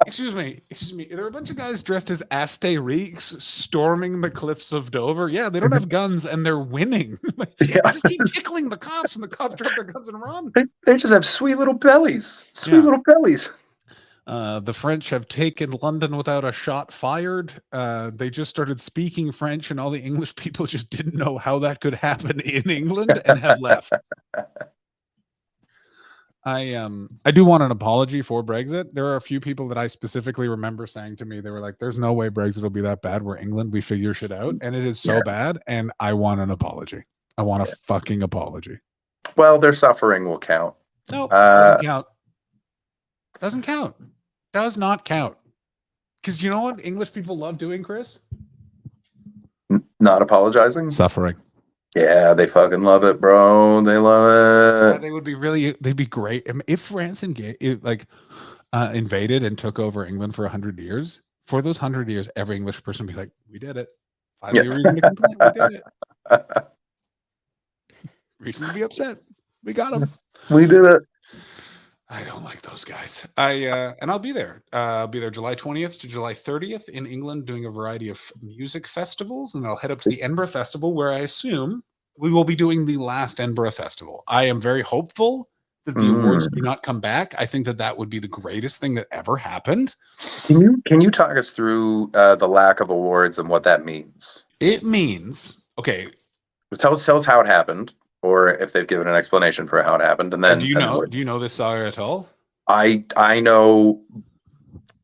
Excuse me. There are a bunch of guys dressed as Asterix storming the cliffs of Dover. Yeah, they don't have guns and they're winning. They just keep tickling the cops, and the cops drop their guns and run. They just have sweet little bellies. Little bellies. The French have taken London without a shot fired. They just started speaking French, and all the English people just didn't know how that could happen in England and have left. I do want an apology for Brexit. There are a few people that I specifically remember saying to me, they were like, "There's no way Brexit will be that bad. We're England. We figure shit out." And it is so bad, and I want an apology. I want a fucking apology. Well, their suffering will count. No, doesn't count. Doesn't count. Does not count. Because you know what English people love doing, Chris? Not apologizing? Suffering. Yeah, they fucking love it, bro. They love it. They would be they'd be great. If France invaded and took over England for 100 years, for those 100 years, every English person would be like, we did it. Finally, a reason to complain. We did it. Reason to be upset. We got them. We did it. I don't like those guys. And I'll be there. I'll be there July 20th to July 30th in England doing a variety of music festivals, and I'll head up to the Edinburgh Festival where I assume we will be doing the last Edinburgh Festival. I am very hopeful that the awards do not come back. I think that would be the greatest thing that ever happened. Can you talk us through the lack of awards and what that means? It means, okay. Tell us how it happened, or if they've given an explanation for how it happened, and then do you know this saga at all? I know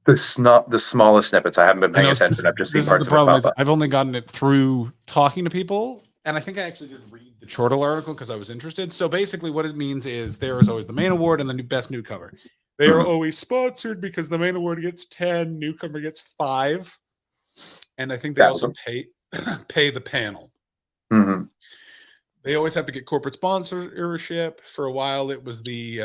the smallest snippets. I haven't been paying attention. I've just seen parts of it. I've only gotten it through talking to people, and I think I actually did read the Chortle article because I was interested. So basically, what it means is there is always the main award and the best newcomer. They are always sponsored because the main award gets 10, newcomer gets 5, and I think they also pay the panel. Mm-hmm. They always have to get corporate sponsorship. For a while, it was the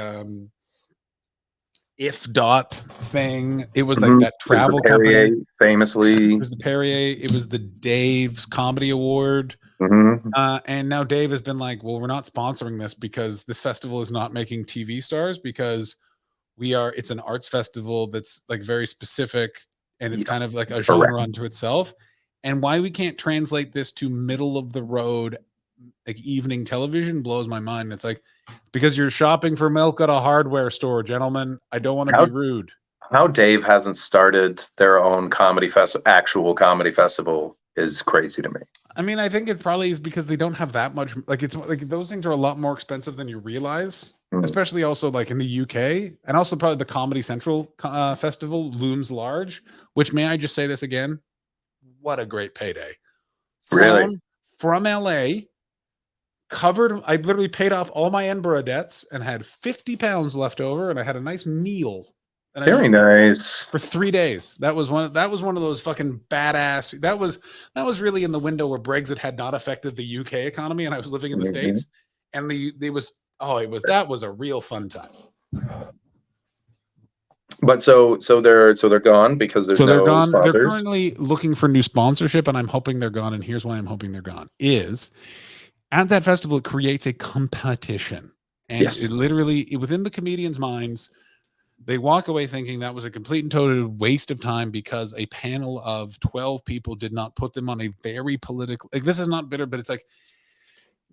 If Dot thing. It was like that travel company. Famously. It was the Perrier. It was the Dave's Comedy Award. Mm-hmm. And now Dave has been like, well, we're not sponsoring this because this festival is not making TV stars, because it's an arts festival that's like very specific, and it's kind of like a genre unto itself. And why we can't translate this to middle of the road like evening television blows my mind. It's like, because you're shopping for milk at a hardware store, gentlemen. I don't want to be rude. How Dave hasn't started their own actual comedy festival is crazy to me. I mean, I think it probably is because they don't have that much. Like, it's like those things are a lot more expensive than you realize, especially also like in the UK, and also probably the Comedy Central festival looms large. Which, may I just say this again? What a great payday! Really, from LA. I literally paid off all my Edinburgh debts and had £50 left over, and I had a nice meal. And very nice for 3 days. That was one of those fucking badass. That was really in the window where Brexit had not affected the UK economy, and I was living in the States. And that was a real fun time. But so they're gone because there's no sponsors. They're currently looking for new sponsorship, and I'm hoping they're gone. And here's why I'm hoping they're gone is. At that festival, it creates a competition. And it literally, within the comedians' minds, they walk away thinking that was a complete and total waste of time because a panel of 12 people did not put them on a very political... Like, this is not bitter, but it's like,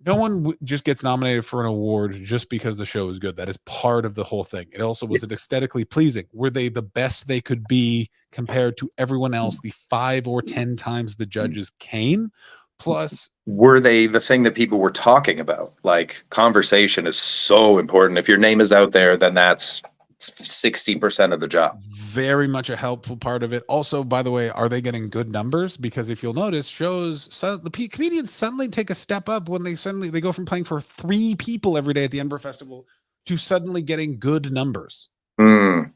no one just gets nominated for an award just because the show is good. That is part of the whole thing. It also was aesthetically pleasing. Were they the best they could be compared to everyone else the 5 or 10 times the judges came? Plus, were they the thing that people were talking about? Like, conversation is so important. If your name is out there, then that's 60% of the job. Very much a helpful part of it. Also, by the way, are they getting good numbers? Because if you'll notice, the comedians suddenly take a step up when they go from playing for 3 people every day at the Edinburgh Festival to suddenly getting good numbers. And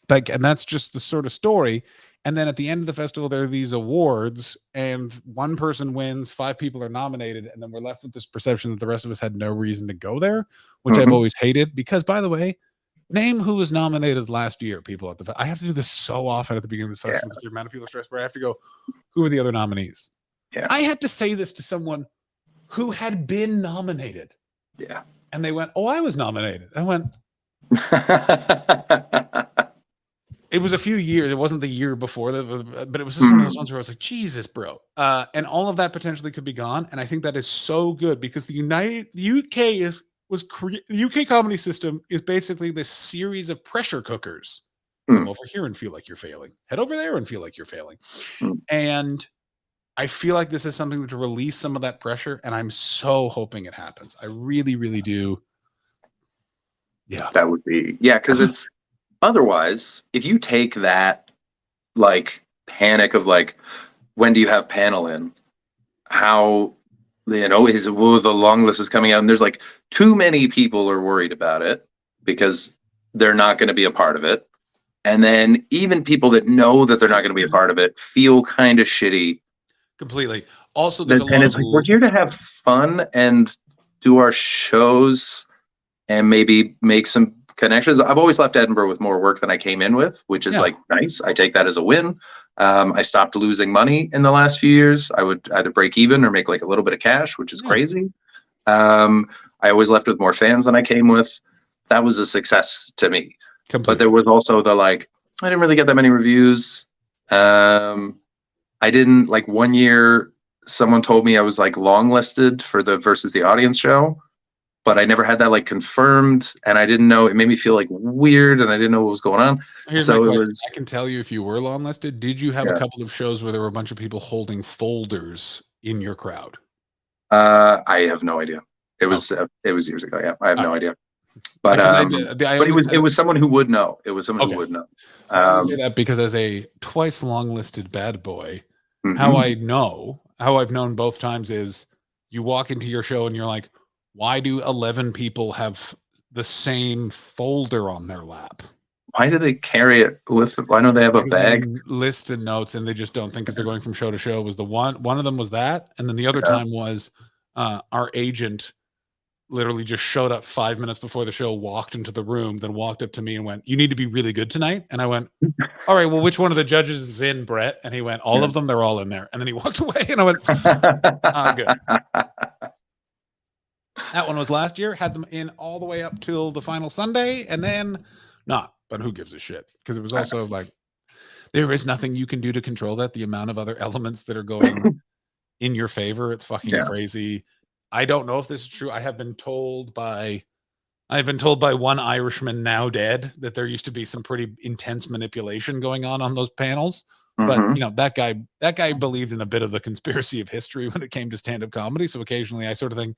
that's just the sort of story. And then at the end of the festival, there are these awards, and one person wins, 5 people are nominated, and then we're left with this perception that the rest of us had no reason to go there, which I've always hated. Because, by the way, name who was nominated last year, people. I have to do this so often at the beginning of this festival because the amount of people are stressed, where I have to go, who are the other nominees? Yeah. I had to say this to someone who had been nominated. Yeah. And they went, oh, I was nominated. I went... It was a few years. It wasn't the year before, but it was just one of those ones where I was like, Jesus, bro. And all of that potentially could be gone. And I think that is so good because the UK comedy system is basically this series of pressure cookers. Come over here and feel like you're failing. Head over there and feel like you're failing. And I feel like this is something to release some of that pressure. And I'm so hoping it happens. I really, really do. Yeah. That would be, because it's, otherwise, if you take that like panic of like, when do you have panel in? how, the long list is coming out, and there's like too many people are worried about it because they're not going to be a part of it. And then even people that know that they're not going to be a part of it feel kind of shitty. Completely. Also, there's and it's like, we're here to have fun and do our shows and maybe make some connections. I've always left Edinburgh with more work than I came in with, which is like nice. I take that as a win. I stopped losing money in the last few years. I would either break even or make like a little bit of cash, which is crazy. I always left with more fans than I came with. That was a success to me. Completely. But there was also the like, I didn't really get that many reviews. I didn't, like, one year someone told me I was like long listed for the Versus the Audience show, but I never had that like confirmed, and I didn't know. It made me feel like weird, and I didn't know what was going on. So it was. I can tell you if you were long listed. Did you have a couple of shows where there were a bunch of people holding folders in your crowd? I have no idea. It was years ago. Yeah, I have no idea. But it was someone who would know. It was someone who would know. I say that because as a twice long listed bad boy, how I've known both times is you walk into your show and you're like, why do 11 people have the same folder on their lap? Why do they carry it with? Why don't they have a bag? Lists and notes, and they just don't think because they're going from show to show. Was the one of them was that, and then the other time was our agent literally just showed up 5 minutes before the show, walked into the room, then walked up to me and went, "You need to be really good tonight." And I went, "All right, well, which one of the judges is in, Brett?" And he went, "All of them. They're all in there." And then he walked away, and I went, "Good." That one was last year. Had them in all the way up till the final Sunday, and then not. But who gives a shit? Because it was also like there is nothing you can do to control that. The amount of other elements that are going in your favor, it's fucking crazy. I don't know if this is true. I have been told by one Irishman now dead that there used to be some pretty intense manipulation going on those panels. But you know, that guy believed in a bit of the conspiracy of history when it came to stand-up comedy. So occasionally I sort of think,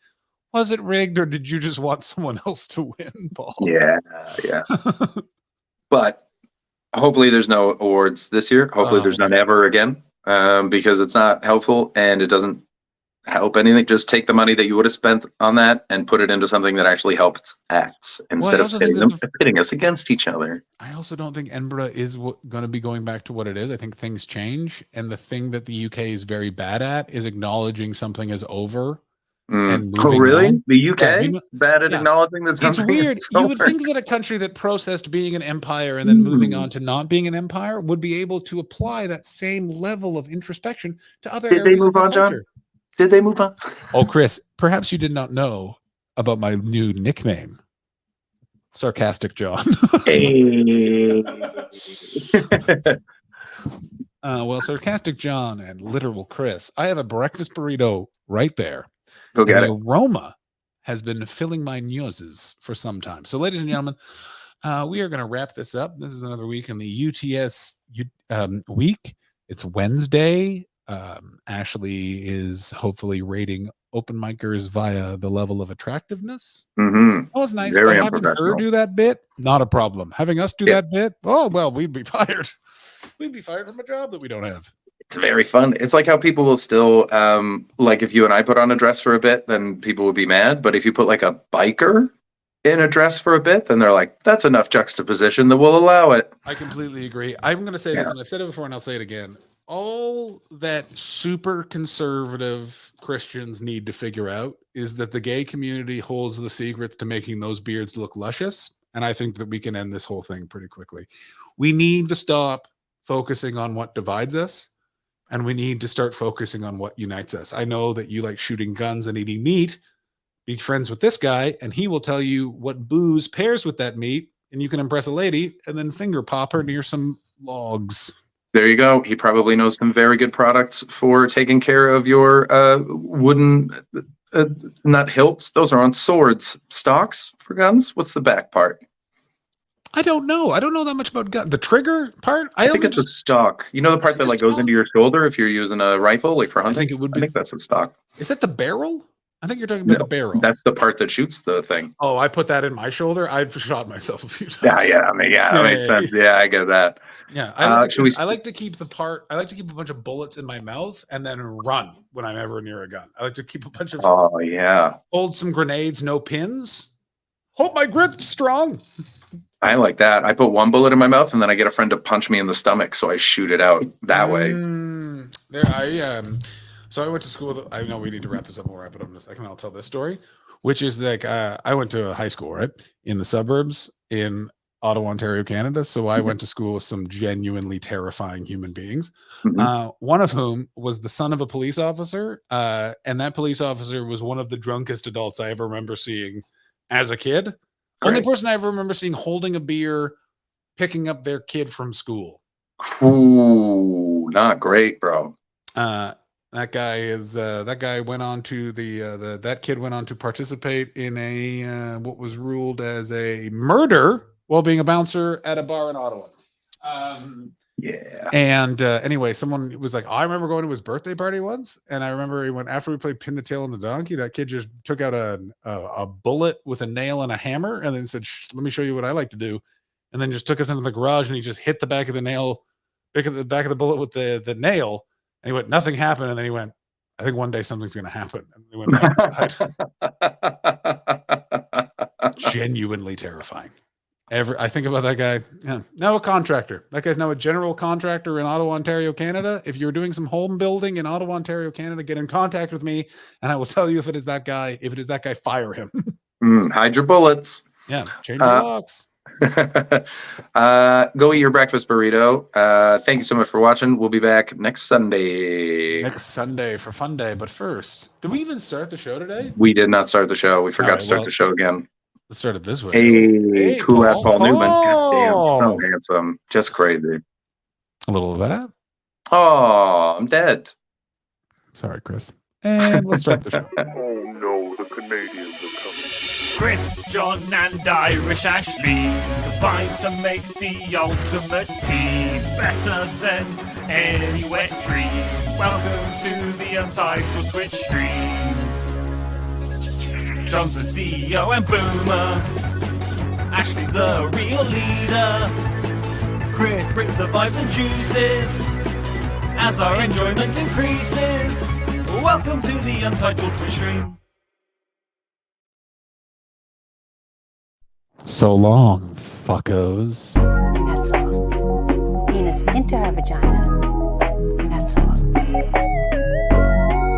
was it rigged or did you just want someone else to win, Paul? Yeah. But hopefully there's no awards this year. Hopefully there's none ever again, because it's not helpful and it doesn't help anything. Just take the money that you would have spent on that and put it into something that actually helps acts instead of pitting us against each other. I also don't think Edinburgh is going to be going back to what it is. I think things change, and the thing that the UK is very bad at is acknowledging something is over. And really on. The UK bad at acknowledging that something. It's weird. You would think that a country that processed being an empire and then moving on to not being an empire would be able to apply that same level of introspection to other areas. Did they move on, John? Did they move on? Oh, Chris, perhaps you did not know about my new nickname, Sarcastic John. Hey. Well, Sarcastic John and Literal Chris, I have a breakfast burrito right there. Go get it. The aroma has been filling my noses for some time. So, ladies and gentlemen, we are going to wrap this up. This is another week in the UTS week. It's Wednesday. Ashley is hopefully rating open micers via the level of attractiveness. That was nice. Very having her do that bit, not a problem. Having us do that bit, oh well, we'd be fired. We'd be fired from a job that we don't have. It's very fun. It's like how people will still like if you and I put on a dress for a bit, then people would be mad. But if you put like a biker in a dress for a bit, then they're like, that's enough juxtaposition that we'll allow it. I completely agree. I'm going to say this, and I've said it before, and I'll say it again. All that super conservative Christians need to figure out is that the gay community holds the secrets to making those beards look luscious. And I think that we can end this whole thing pretty quickly. We need to stop focusing on what divides us, and we need to start focusing on what unites us. I know that you like shooting guns and eating meat. Be friends with this guy, and he will tell you what booze pairs with that meat, and you can impress a lady and then finger pop her near some logs. There you go. He probably knows some very good products for taking care of your wooden, not hilts. Those are on swords. Stocks for guns? What's the back part? I don't know. I don't know that much about gun. The trigger part? I think it's a stock. You know the part that like goes into your shoulder if you're using a rifle, like for hunting? I think it would be. I think that's a stock. Is that the barrel? I think you're talking about the barrel. That's the part that shoots the thing. Oh, I put that in my shoulder. I've shot myself a few Yeah, times. yeah. I mean, that makes sense. Yeah, I get that. Yeah, I like to keep a bunch of bullets in my mouth and then run when I'm ever near a gun. I like to keep a bunch of. Oh yeah. Hold some grenades, no pins. Hope my grip's strong. I like that. I put one bullet in my mouth and then I get a friend to punch me in the stomach, so I shoot it out that way. So I went to school. I know we need to wrap this up. We'll wrap it up in a second. I'll tell this story, which is like I went to a high school right in the suburbs in Ottawa, Ontario, Canada. So I went to school with some genuinely terrifying human beings. One of whom was the son of a police officer, and that police officer was one of the drunkest adults I ever remember seeing as a kid. Great. Only person I ever remember seeing holding a beer, picking up their kid from school. Ooh, not great, bro. That guy went on to that kid went on to participate in a what was ruled as a murder while being a bouncer at a bar in Ottawa. Yeah. And anyway, someone was like, I remember going to his birthday party once, and I remember he went after we played Pin the Tail on the Donkey. That kid just took out a bullet with a nail and a hammer, and then said, "Let me show you what I like to do," and then just took us into the garage, and he just hit the back of the nail, back of the bullet with the nail, and he went, "Nothing happened," and then he went, "I think one day something's going to happen," and he went back inside. Genuinely terrifying. I think about that guy. Yeah. Now a contractor. That guy's now a general contractor in Ottawa, Ontario, Canada. If you're doing some home building in Ottawa, Ontario, Canada, get in contact with me, and I will tell you if it is that guy. If it is that guy, fire him. Hide your bullets. Yeah, change your locks. Go eat your breakfast burrito. Thank you so much for watching. We'll be back next Sunday. Next Sunday for Fun Day. But first, did we even start the show today? We did not start the show. We forgot to start the show again. Let's start it this way. Hey, cool ass Paul Newman. Goddamn, so handsome. Just crazy. A little of that. Oh, I'm dead. Sorry, Chris. And let's start the show. Oh no, the Canadians are coming. Chris, John, and Irish Ashley combine to make the ultimate team, better than any wet dream. Welcome to the Untitled Twitch stream. John's the CEO and Boomer. Ashley's the real leader. Chris brings the vibes and juices as our enjoyment increases. Welcome to the Untitled Twitch stream. So long, fuckos. That's wrong. Penis into her vagina.